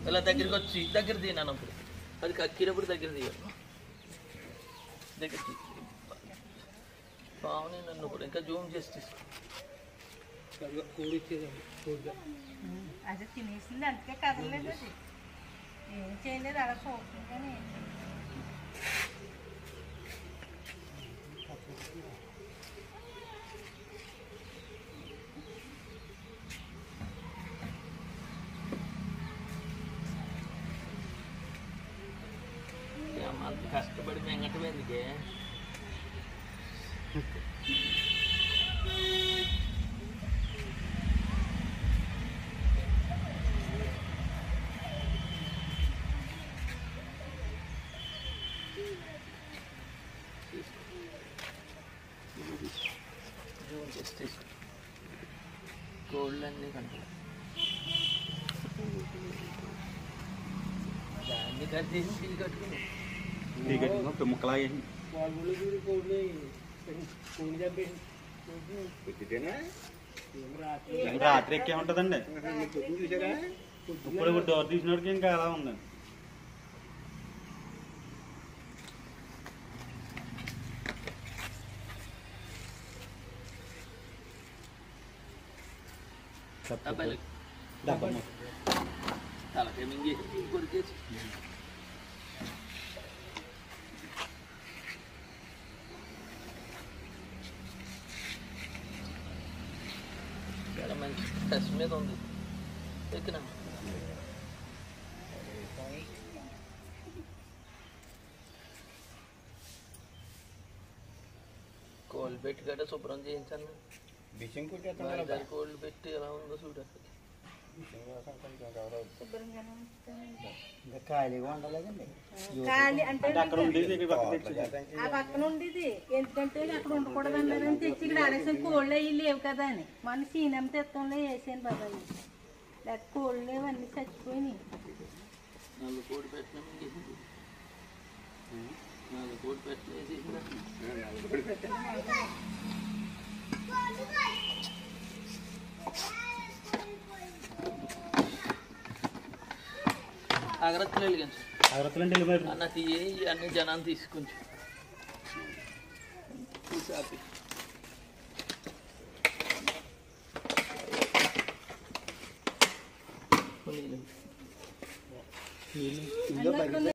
ఇలా దగ్గరికి వచ్చి దగ్గర తీయను అప్పుడు అది కక్కినప్పుడు దగ్గర తీయాలి దగ్గర బాగుంది నన్ను ఇప్పుడు ఇంకా జూమ్ చేసి తీసుకో అది తినేసింది అందుకే కదలేదు అది ఏం చేయలేదు అలా చూస్తుంది కానీ కష్టపడి మెంగటం ఎందుకే కోళ్ళు అన్నీ కంటారు దాన్ని కట్టేసి టీ కట్టుకుని ముక్కలాగే రాత్రి ఎక్కే ఉంటుందండి ఇప్పుడు డోర్ తీసినోడికి ఇంకా అలా ఉందండి తలకాయ మింగేసి కొరికేసి చాలా మంచి టచ్ మీద ఉంది ఎక్కినా కోళ్ళు పెట్టి గట్ట శుభ్రం చేయించాను కోళ్ళు పెట్టి ఎలా ఉందో చూడాలి ఆ పక్కన ఉండేది ఎందుకంటే అక్కడ ఉండకూడదు అన్నారని తెచ్చి ఇక్కడ ఆడేసాను కోళ్ళు అవి లేవు కదా అని మన సీనం తెత్తంలో వేసాను బాబాయ్ లేకపోతే కోళ్ళు లేవు అన్నీ చచ్చిపోయినాయి 4 కోడి పెట్టిన అగరత్తులు వెలిగించు అన్న తీయ అన్ని జనాన్ని తీసుకొంచు తీసాపి